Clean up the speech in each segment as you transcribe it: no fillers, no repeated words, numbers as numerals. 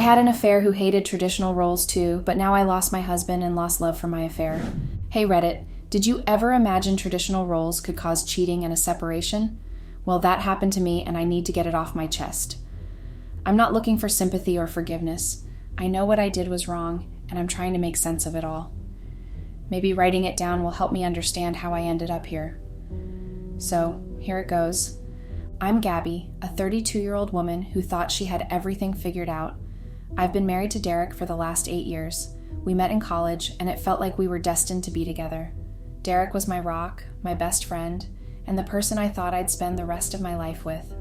had an affair who hated traditional roles too, but now I lost my husband and lost love for my affair. Hey Reddit, did you ever imagine traditional roles could cause cheating and a separation? Well, that happened to me and I need to get it off my chest. I'm not looking for sympathy or forgiveness. I know what I did was wrong, and I'm trying to make sense of it all. Maybe writing it down will help me understand how I ended up here. So, here it goes. I'm Gabby, a 32-year-old woman who thought she had everything figured out. I've been married to Derek for the last 8 years. We met in college, and it felt like we were destined to be together. Derek was my rock, my best friend, and the person I thought I'd spend the rest of my life with.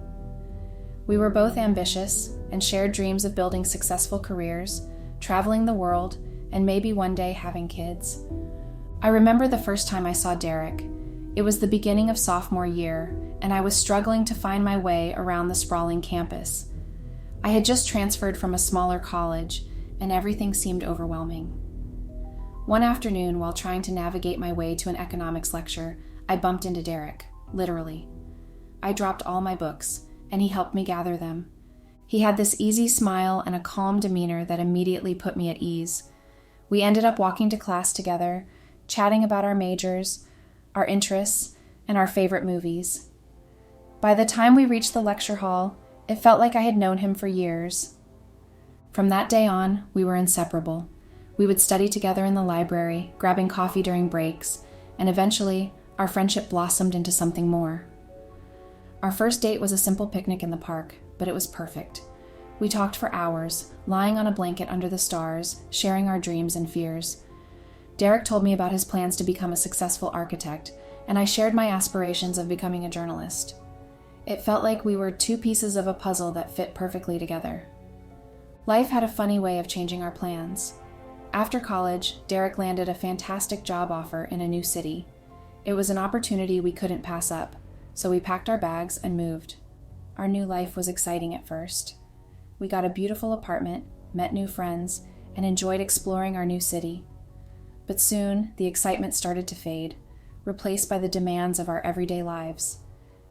We were both ambitious and shared dreams of building successful careers, traveling the world, and maybe one day having kids. I remember the first time I saw Derek. It was the beginning of sophomore year, and I was struggling to find my way around the sprawling campus. I had just transferred from a smaller college, and everything seemed overwhelming. One afternoon, while trying to navigate my way to an economics lecture, I bumped into Derek, literally. I dropped all my books, and he helped me gather them. He had this easy smile and a calm demeanor that immediately put me at ease. We ended up walking to class together, chatting about our majors, our interests, and our favorite movies. By the time we reached the lecture hall, it felt like I had known him for years. From that day on, we were inseparable. We would study together in the library, grabbing coffee during breaks, and eventually, our friendship blossomed into something more. Our first date was a simple picnic in the park, but it was perfect. We talked for hours, lying on a blanket under the stars, sharing our dreams and fears. Derek told me about his plans to become a successful architect, and I shared my aspirations of becoming a journalist. It felt like we were two pieces of a puzzle that fit perfectly together. Life had a funny way of changing our plans. After college, Derek landed a fantastic job offer in a new city. It was an opportunity we couldn't pass up, so we packed our bags and moved. Our new life was exciting at first. We got a beautiful apartment, met new friends, and enjoyed exploring our new city. But soon, the excitement started to fade, replaced by the demands of our everyday lives.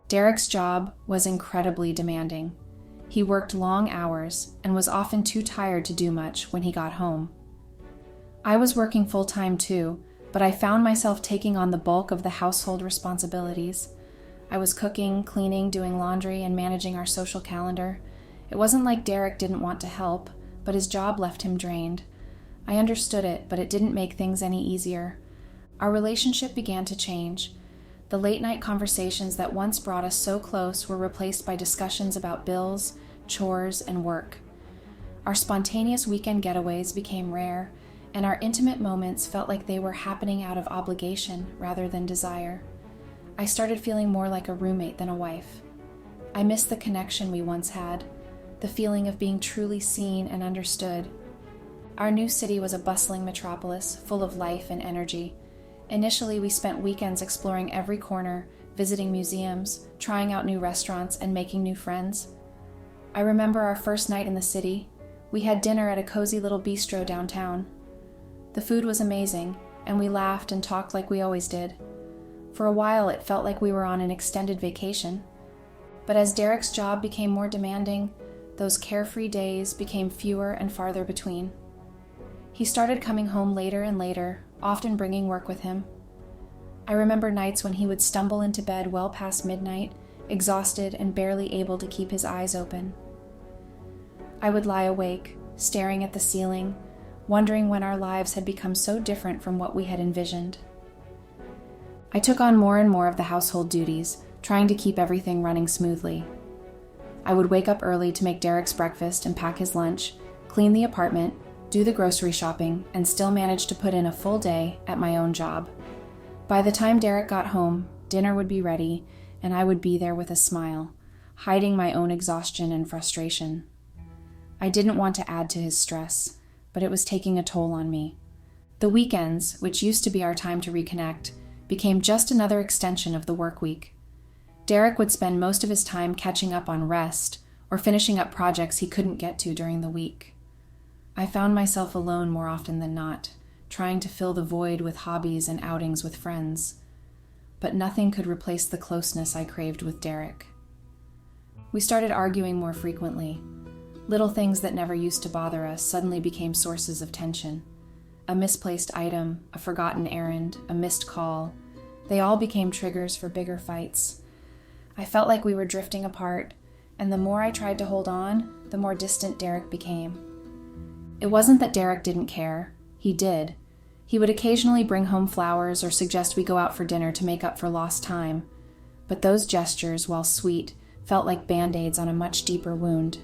Derek's job was incredibly demanding. He worked long hours and was often too tired to do much when he got home. I was working full-time too, but I found myself taking on the bulk of the household responsibilities. I was cooking, cleaning, doing laundry, and managing our social calendar. It wasn't like Derek didn't want to help, but his job left him drained. I understood it, but it didn't make things any easier. Our relationship began to change. The late-night conversations that once brought us so close were replaced by discussions about bills, chores, and work. Our spontaneous weekend getaways became rare, and our intimate moments felt like they were happening out of obligation rather than desire. I started feeling more like a roommate than a wife. I missed the connection we once had, the feeling of being truly seen and understood. Our new city was a bustling metropolis, full of life and energy. Initially, we spent weekends exploring every corner, visiting museums, trying out new restaurants, and making new friends. I remember our first night in the city. We had dinner at a cozy little bistro downtown. The food was amazing, and we laughed and talked like we always did. For a while, it felt like we were on an extended vacation. But as Derek's job became more demanding, those carefree days became fewer and farther between. He started coming home later and later, often bringing work with him. I remember nights when he would stumble into bed well past midnight, exhausted and barely able to keep his eyes open. I would lie awake, staring at the ceiling, wondering when our lives had become so different from what we had envisioned. I took on more and more of the household duties, trying to keep everything running smoothly. I would wake up early to make Derek's breakfast and pack his lunch, clean the apartment, do the grocery shopping, and still manage to put in a full day at my own job. By the time Derek got home, dinner would be ready, and I would be there with a smile, hiding my own exhaustion and frustration. I didn't want to add to his stress, but it was taking a toll on me. The weekends, which used to be our time to reconnect, became just another extension of the work week. Derek would spend most of his time catching up on rest or finishing up projects he couldn't get to during the week. I found myself alone more often than not, trying to fill the void with hobbies and outings with friends. But nothing could replace the closeness I craved with Derek. We started arguing more frequently. Little things that never used to bother us suddenly became sources of tension. A misplaced item, a forgotten errand, a missed call, they all became triggers for bigger fights. I felt like we were drifting apart, and the more I tried to hold on, the more distant Derek became. It wasn't that Derek didn't care. He did. He would occasionally bring home flowers or suggest we go out for dinner to make up for lost time. But those gestures, while sweet, felt like band-aids on a much deeper wound.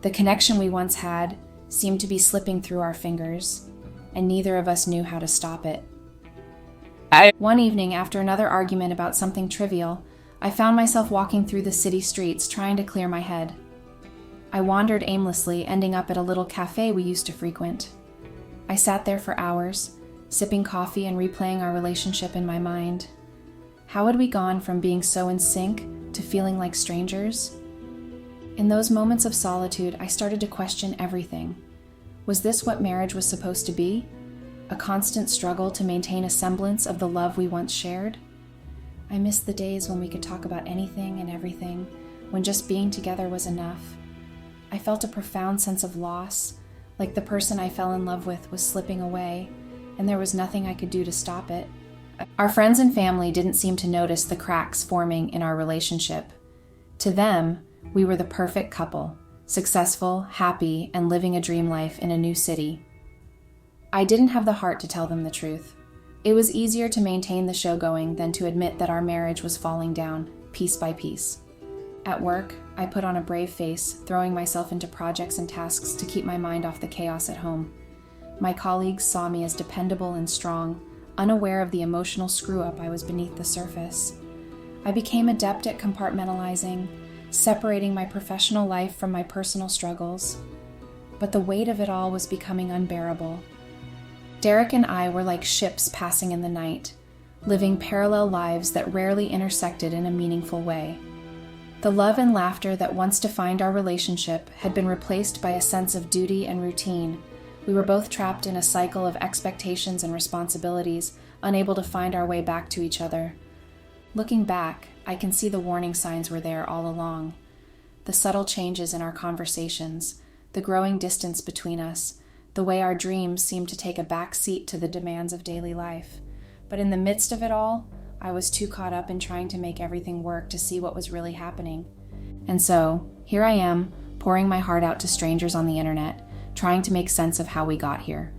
The connection we once had seemed to be slipping through our fingers, and neither of us knew how to stop it. One evening, after another argument about something trivial, I found myself walking through the city streets trying to clear my head. I wandered aimlessly, ending up at a little cafe we used to frequent. I sat there for hours, sipping coffee and replaying our relationship in my mind. How had we gone from being so in sync to feeling like strangers? In those moments of solitude, I started to question everything. Was this what marriage was supposed to be? A constant struggle to maintain a semblance of the love we once shared? I missed the days when we could talk about anything and everything, when just being together was enough. I felt a profound sense of loss, like the person I fell in love with was slipping away, and there was nothing I could do to stop it. Our friends and family didn't seem to notice the cracks forming in our relationship. To them, we were the perfect couple, successful, happy, and living a dream life in a new city. I didn't have the heart to tell them the truth. It was easier to maintain the show going than to admit that our marriage was falling down, piece by piece. At work, I put on a brave face, throwing myself into projects and tasks to keep my mind off the chaos at home. My colleagues saw me as dependable and strong, unaware of the emotional screw-up I was beneath the surface. I became adept at compartmentalizing, separating my professional life from my personal struggles. But the weight of it all was becoming unbearable. Derek and I were like ships passing in the night, living parallel lives that rarely intersected in a meaningful way. The love and laughter that once defined our relationship had been replaced by a sense of duty and routine. We were both trapped in a cycle of expectations and responsibilities, unable to find our way back to each other. Looking back, I can see the warning signs were there all along. The subtle changes in our conversations, the growing distance between us, the way our dreams seemed to take a back seat to the demands of daily life. But in the midst of it all, I was too caught up in trying to make everything work to see what was really happening. And so, here I am, pouring my heart out to strangers on the internet, trying to make sense of how we got here.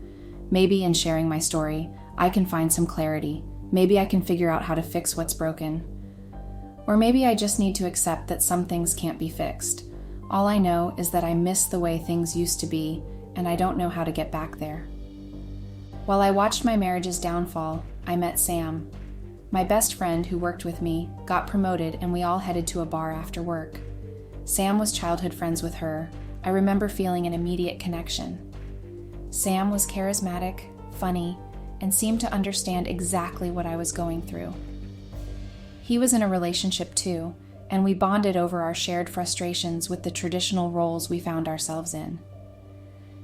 Maybe in sharing my story, I can find some clarity. Maybe I can figure out how to fix what's broken. Or maybe I just need to accept that some things can't be fixed. All I know is that I miss the way things used to be, and I don't know how to get back there. While I watched my marriage's downfall, I met Sam. My best friend who worked with me got promoted, and we all headed to a bar after work. Sam was childhood friends with her. I remember feeling an immediate connection. Sam was charismatic, funny, and seemed to understand exactly what I was going through. He was in a relationship too, and we bonded over our shared frustrations with the traditional roles we found ourselves in.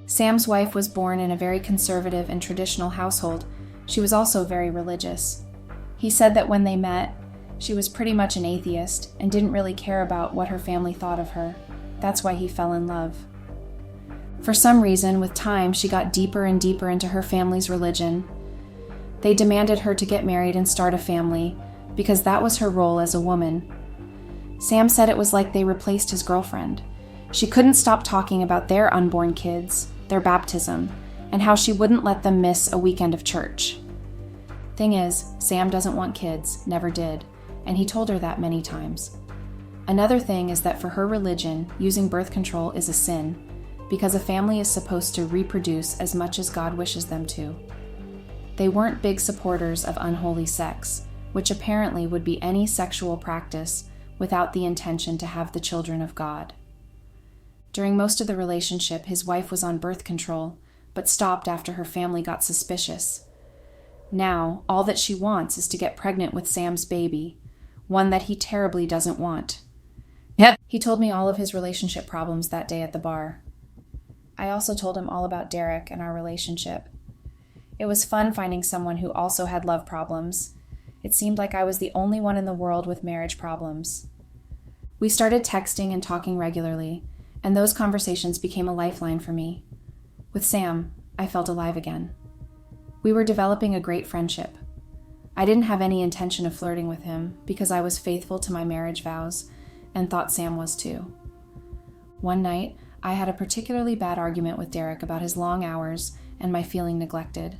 Sam's wife was born in a very conservative and traditional household. She was also very religious. He said that when they met, she was pretty much an atheist and didn't really care about what her family thought of her. That's why he fell in love. For some reason, with time, she got deeper and deeper into her family's religion. They demanded her to get married and start a family, because that was her role as a woman. Sam said it was like they replaced his girlfriend. She couldn't stop talking about their unborn kids, their baptism, and how she wouldn't let them miss a weekend of church. Thing is, Sam doesn't want kids, never did, and he told her that many times. Another thing is that for her religion, using birth control is a sin, because a family is supposed to reproduce as much as God wishes them to. They weren't big supporters of unholy sex, which apparently would be any sexual practice without the intention to have the children of God. During most of the relationship, his wife was on birth control, but stopped after her family got suspicious. Now, all that she wants is to get pregnant with Sam's baby, one that he terribly doesn't want. Yep. He told me all of his relationship problems that day at the bar. I also told him all about Derek and our relationship. It was fun finding someone who also had love problems. It seemed like I was the only one in the world with marriage problems. We started texting and talking regularly, and those conversations became a lifeline for me. With Sam, I felt alive again. We were developing a great friendship. I didn't have any intention of flirting with him because I was faithful to my marriage vows and thought Sam was too. One night, I had a particularly bad argument with Derek about his long hours and my feeling neglected.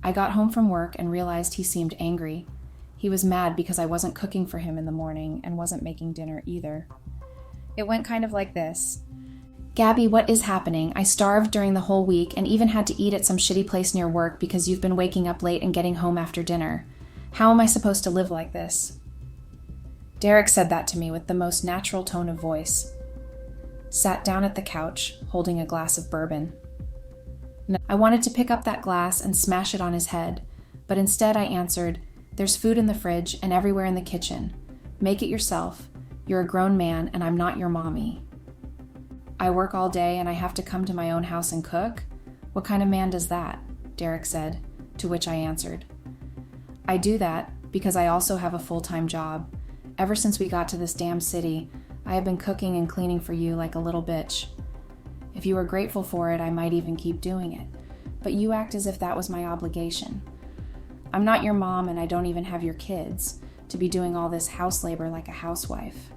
I got home from work and realized he seemed angry. He was mad because I wasn't cooking for him in the morning and wasn't making dinner either. It went kind of like this. "Gabby, what is happening? I starved during the whole week and even had to eat at some shitty place near work because you've been waking up late and getting home after dinner. How am I supposed to live like this?" Derek said that to me with the most natural tone of voice. Sat down at the couch, holding a glass of bourbon. I wanted to pick up that glass and smash it on his head, but instead I answered, "There's food in the fridge and everywhere in the kitchen. Make it yourself. You're a grown man and I'm not your mommy." "I work all day and I have to come to my own house and cook? What kind of man does that?" Derek said, to which I answered, "I do that because I also have a full-time job. Ever since we got to this damn city, I have been cooking and cleaning for you like a little bitch. If you were grateful for it, I might even keep doing it, but you act as if that was my obligation. I'm not your mom and I don't even have your kids to be doing all this house labor like a housewife."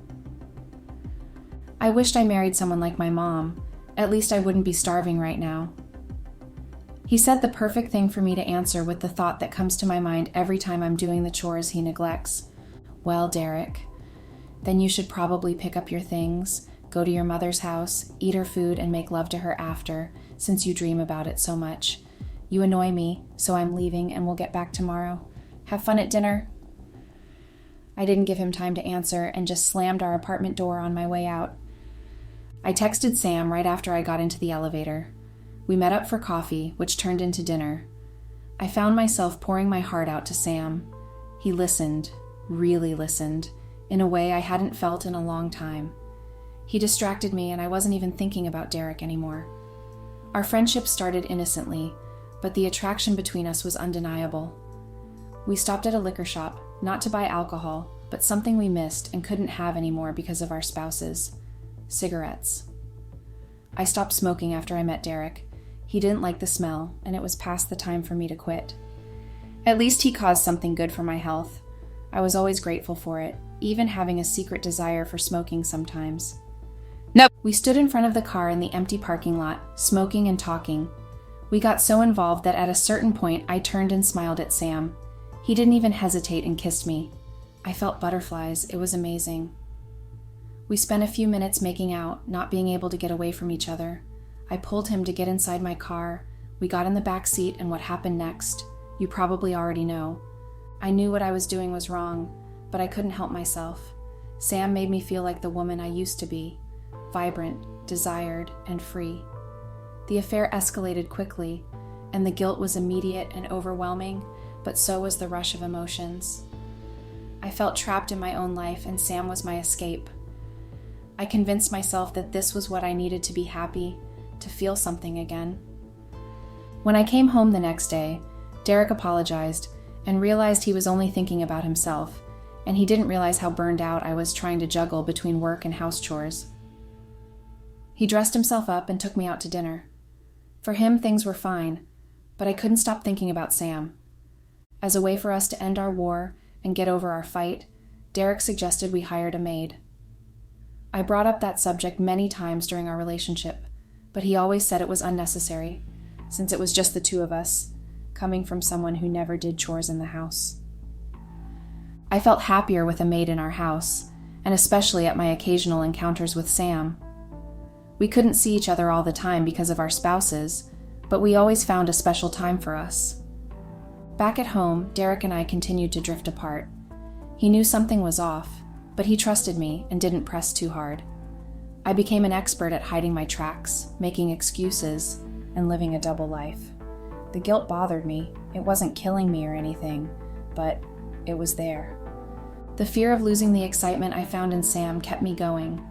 I wished I married someone like my mom. At least I wouldn't be starving right now. He said the perfect thing for me to answer with the thought that comes to my mind every time I'm doing the chores he neglects. "Well, Derek, then you should probably pick up your things, go to your mother's house, eat her food, and make love to her after, since you dream about it so much. You annoy me, so I'm leaving and we'll get back tomorrow. Have fun at dinner." I didn't give him time to answer and just slammed our apartment door on my way out. I texted Sam right after I got into the elevator. We met up for coffee, which turned into dinner. I found myself pouring my heart out to Sam. He listened, really listened, in a way I hadn't felt in a long time. He distracted me and I wasn't even thinking about Derek anymore. Our friendship started innocently, but the attraction between us was undeniable. We stopped at a liquor shop, not to buy alcohol, but something we missed and couldn't have anymore because of our spouses. Cigarettes. I stopped smoking after I met Derek. He didn't like the smell, and it was past the time for me to quit. At least he caused something good for my health. I was always grateful for it, even having a secret desire for smoking sometimes. Nope. We stood in front of the car in the empty parking lot, smoking and talking. We got so involved that at a certain point I turned and smiled at Sam. He didn't even hesitate and kissed me. I felt butterflies. It was amazing. We spent a few minutes making out, not being able to get away from each other. I pulled him to get inside my car. We got in the back seat, and what happened next, you probably already know. I knew what I was doing was wrong, but I couldn't help myself. Sam made me feel like the woman I used to be, vibrant, desired, and free. The affair escalated quickly, and the guilt was immediate and overwhelming, but so was the rush of emotions. I felt trapped in my own life, and Sam was my escape. I convinced myself that this was what I needed to be happy, to feel something again. When I came home the next day, Derek apologized and realized he was only thinking about himself, and he didn't realize how burned out I was trying to juggle between work and house chores. He dressed himself up and took me out to dinner. For him, things were fine, but I couldn't stop thinking about Sam. As a way for us to end our war and get over our fight, Derek suggested we hired a maid. I brought up that subject many times during our relationship, but he always said it was unnecessary, since it was just the two of us, coming from someone who never did chores in the house. I felt happier with a maid in our house, and especially at my occasional encounters with Sam. We couldn't see each other all the time because of our spouses, but we always found a special time for us. Back at home, Derek and I continued to drift apart. He knew something was off, but he trusted me and didn't press too hard. I became an expert at hiding my tracks, making excuses, and living a double life. The guilt bothered me. It wasn't killing me or anything, but it was there. The fear of losing the excitement I found in Sam kept me going.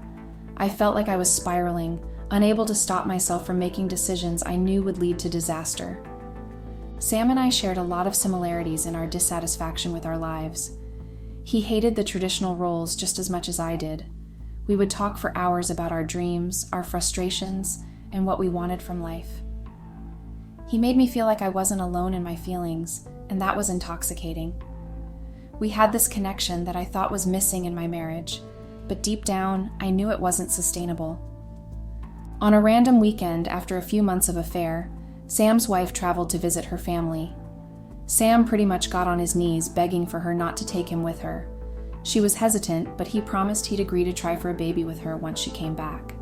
I felt like I was spiraling, unable to stop myself from making decisions I knew would lead to disaster. Sam and I shared a lot of similarities in our dissatisfaction with our lives. He hated the traditional roles just as much as I did. We would talk for hours about our dreams, our frustrations, and what we wanted from life. He made me feel like I wasn't alone in my feelings, and that was intoxicating. We had this connection that I thought was missing in my marriage, but deep down, I knew it wasn't sustainable. On a random weekend after a few months of affair, Sam's wife traveled to visit her family. Sam pretty much got on his knees begging for her not to take him with her. She was hesitant, but he promised he'd agree to try for a baby with her once she came back.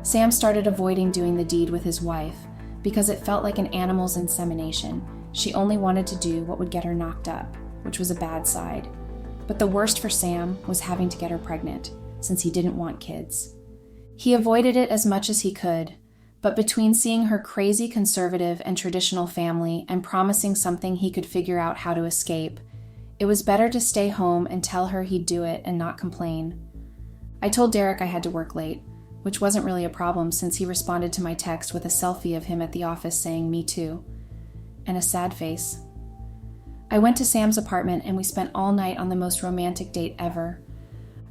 Sam started avoiding doing the deed with his wife because it felt like an animal's insemination. She only wanted to do what would get her knocked up, which was a bad side. But the worst for Sam was having to get her pregnant, since he didn't want kids. He avoided it as much as he could, but between seeing her crazy conservative and traditional family and promising something he could figure out how to escape, it was better to stay home and tell her he'd do it and not complain. I told Derek I had to work late, which wasn't really a problem since he responded to my text with a selfie of him at the office saying, "Me too," and a sad face. I went to Sam's apartment and we spent all night on the most romantic date ever.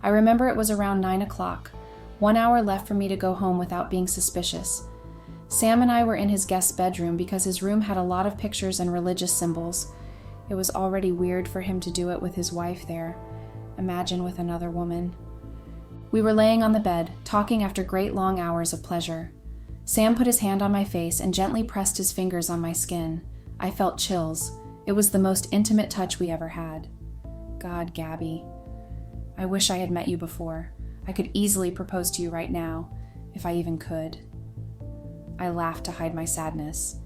I remember it was around 9 o'clock, 1 hour left for me to go home without being suspicious. Sam and I were in his guest bedroom because his room had a lot of pictures and religious symbols. It was already weird for him to do it with his wife there. Imagine with another woman. We were laying on the bed, talking after great long hours of pleasure. Sam put his hand on my face and gently pressed his fingers on my skin. I felt chills. It was the most intimate touch we ever had. God, Gabby. I wish I had met you before. I could easily propose to you right now, if I even could. I laughed to hide my sadness.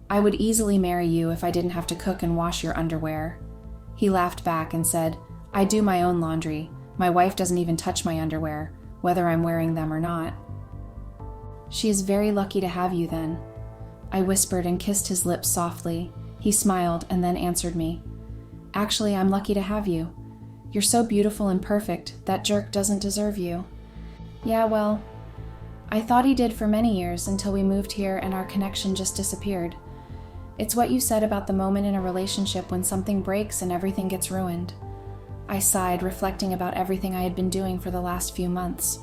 I would easily marry you if I didn't have to cook and wash your underwear. He laughed back and said, I do my own laundry. My wife doesn't even touch my underwear, whether I'm wearing them or not. She is very lucky to have you then. I whispered and kissed his lips softly. He smiled and then answered me. Actually, I'm lucky to have you. You're so beautiful and perfect. That jerk doesn't deserve you. Yeah, well, I thought he did for many years until we moved here and our connection just disappeared. It's what you said about the moment in a relationship when something breaks and everything gets ruined. I sighed, reflecting about everything I had been doing for the last few months.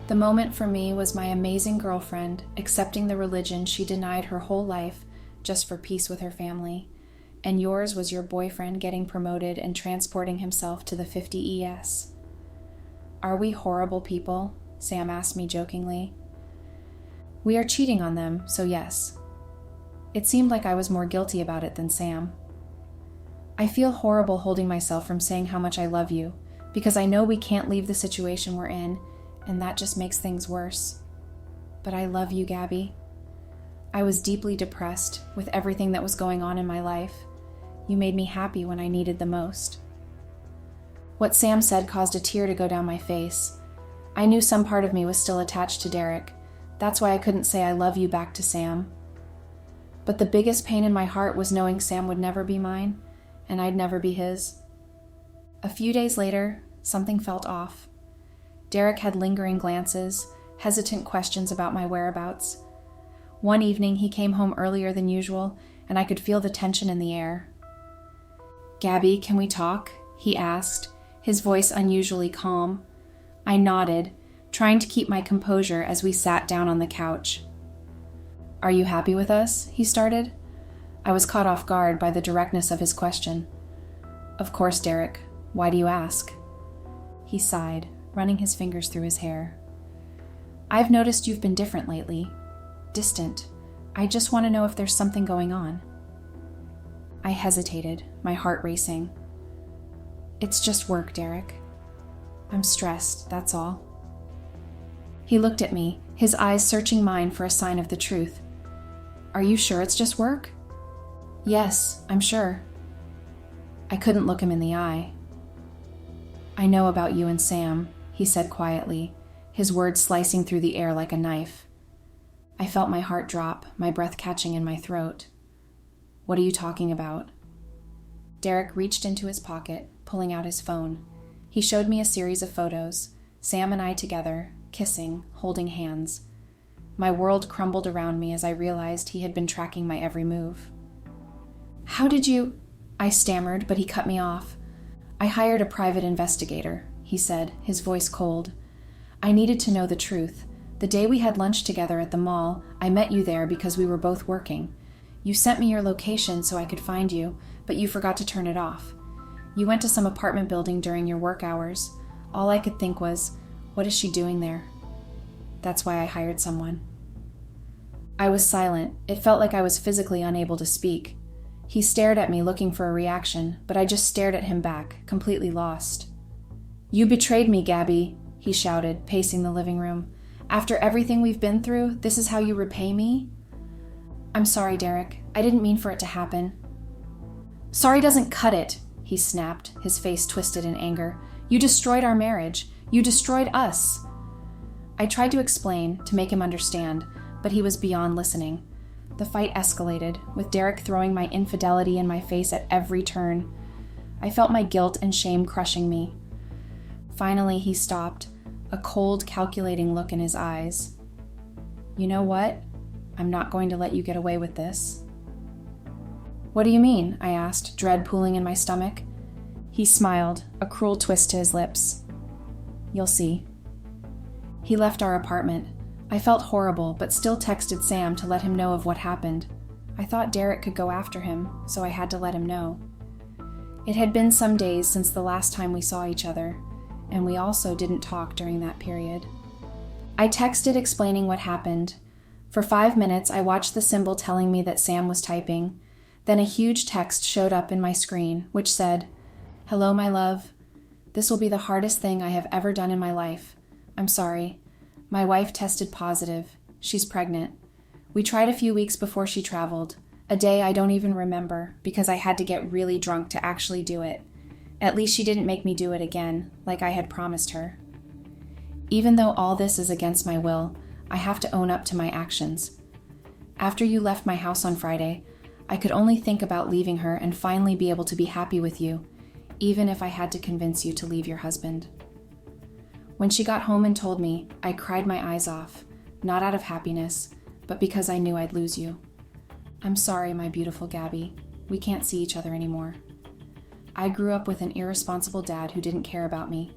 The moment for me was my amazing girlfriend accepting the religion she denied her whole life just for peace with her family, and yours was your boyfriend getting promoted and transporting himself to the 50 ES. Are we horrible people? Sam asked me jokingly. We are cheating on them, so yes. It seemed like I was more guilty about it than Sam. I feel horrible holding myself from saying how much I love you, because I know we can't leave the situation we're in, and that just makes things worse. But I love you, Gabby. I was deeply depressed with everything that was going on in my life. You made me happy when I needed the most. What Sam said caused a tear to go down my face. I knew some part of me was still attached to Derek. That's why I couldn't say I love you back to Sam. But the biggest pain in my heart was knowing Sam would never be mine, and I'd never be his. A few days later, something felt off. Derek had lingering glances, hesitant questions about my whereabouts. One evening, he came home earlier than usual, and I could feel the tension in the air. Gabby, can we talk? He asked, his voice unusually calm. I nodded, trying to keep my composure as we sat down on the couch. Are you happy with us? He started. I was caught off guard by the directness of his question. Of course, Derek. Why do you ask? He sighed, running his fingers through his hair. I've noticed you've been different lately. Distant. I just want to know if there's something going on. I hesitated, my heart racing. It's just work, Derek. I'm stressed, that's all. He looked at me, his eyes searching mine for a sign of the truth. Are you sure it's just work? Yes, I'm sure. I couldn't look him in the eye. I know about you and Sam, he said quietly, his words slicing through the air like a knife. I felt my heart drop, my breath catching in my throat. What are you talking about? Derek reached into his pocket, pulling out his phone. He showed me a series of photos, Sam and I together, kissing, holding hands. My world crumbled around me as I realized he had been tracking my every move. How did you... I stammered, but he cut me off. I hired a private investigator, he said, his voice cold. I needed to know the truth. The day we had lunch together at the mall, I met you there because we were both working. You sent me your location so I could find you, but you forgot to turn it off. You went to some apartment building during your work hours. All I could think was, what is she doing there? That's why I hired someone. I was silent. It felt like I was physically unable to speak. He stared at me looking for a reaction, but I just stared at him back, completely lost. You betrayed me, Gabby, he shouted, pacing the living room. After everything we've been through, this is how you repay me? I'm sorry, Derek. I didn't mean for it to happen. Sorry doesn't cut it, he snapped, his face twisted in anger. You destroyed our marriage. You destroyed us. I tried to explain, to make him understand, but he was beyond listening. The fight escalated, with Derek throwing my infidelity in my face at every turn. I felt my guilt and shame crushing me. Finally, he stopped, a cold, calculating look in his eyes. You know what? I'm not going to let you get away with this. What do you mean? I asked, dread pooling in my stomach. He smiled, a cruel twist to his lips. You'll see. He left our apartment. I felt horrible, but still texted Sam to let him know of what happened. I thought Derek could go after him, so I had to let him know. It had been some days since the last time we saw each other, and we also didn't talk during that period. I texted explaining what happened. For 5 minutes, I watched the symbol telling me that Sam was typing. Then a huge text showed up in my screen, which said, Hello, my love. This will be the hardest thing I have ever done in my life. I'm sorry. My wife tested positive. She's pregnant. We tried a few weeks before she traveled. A day I don't even remember because I had to get really drunk to actually do it. At least she didn't make me do it again, like I had promised her. Even though all this is against my will, I have to own up to my actions. After you left my house on Friday, I could only think about leaving her and finally be able to be happy with you, even if I had to convince you to leave your husband. When she got home and told me, I cried my eyes off, not out of happiness, but because I knew I'd lose you. I'm sorry, my beautiful Gabby. We can't see each other anymore. I grew up with an irresponsible dad who didn't care about me.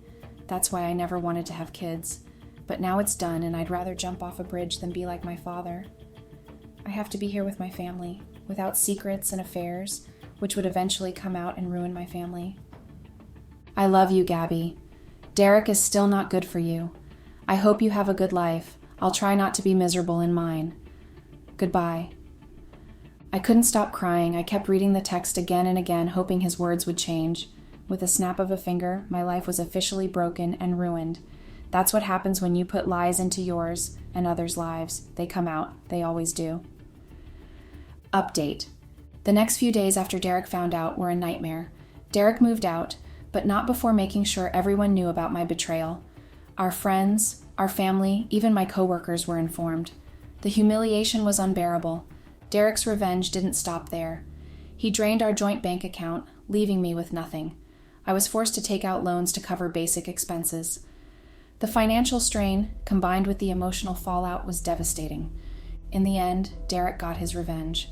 That's why I never wanted to have kids. But now it's done, and I'd rather jump off a bridge than be like my father. I have to be here with my family, without secrets and affairs, which would eventually come out and ruin my family. I love you, Gabby. Derek is still not good for you. I hope you have a good life. I'll try not to be miserable in mine. Goodbye. I couldn't stop crying. I kept reading the text again and again, hoping his words would change. With a snap of a finger, my life was officially broken and ruined. That's what happens when you put lies into yours and others' lives. They come out. They always do. Update. The next few days after Derek found out were a nightmare. Derek moved out, but not before making sure everyone knew about my betrayal. Our friends, our family, even my coworkers were informed. The humiliation was unbearable. Derek's revenge didn't stop there. He drained our joint bank account, leaving me with nothing. I was forced to take out loans to cover basic expenses. The financial strain, combined with the emotional fallout, was devastating. In the end, Derek got his revenge.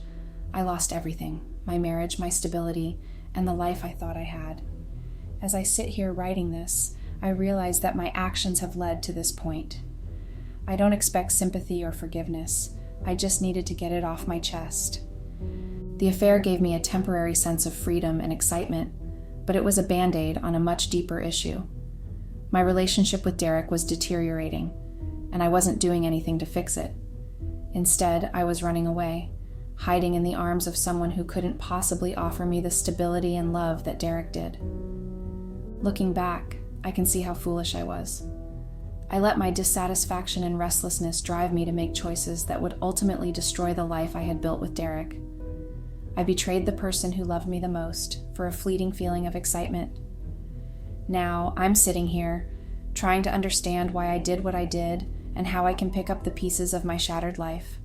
I lost everything, my marriage, my stability, and the life I thought I had. As I sit here writing this, I realize that my actions have led to this point. I don't expect sympathy or forgiveness. I just needed to get it off my chest. The affair gave me a temporary sense of freedom and excitement, but it was a band-aid on a much deeper issue. My relationship with Derek was deteriorating, and I wasn't doing anything to fix it. Instead, I was running away, hiding in the arms of someone who couldn't possibly offer me the stability and love that Derek did. Looking back, I can see how foolish I was. I let my dissatisfaction and restlessness drive me to make choices that would ultimately destroy the life I had built with Derek. I betrayed the person who loved me the most for a fleeting feeling of excitement. Now, I'm sitting here, trying to understand why I did what I did and how I can pick up the pieces of my shattered life.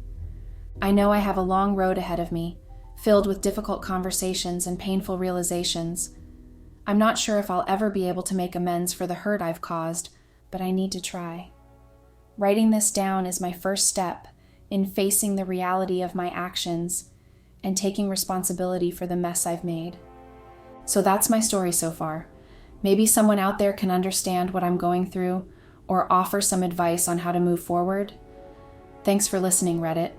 I know I have a long road ahead of me, filled with difficult conversations and painful realizations. I'm not sure if I'll ever be able to make amends for the hurt I've caused, but I need to try. Writing this down is my first step in facing the reality of my actions and taking responsibility for the mess I've made. So that's my story so far. Maybe someone out there can understand what I'm going through, or offer some advice on how to move forward? Thanks for listening, Reddit.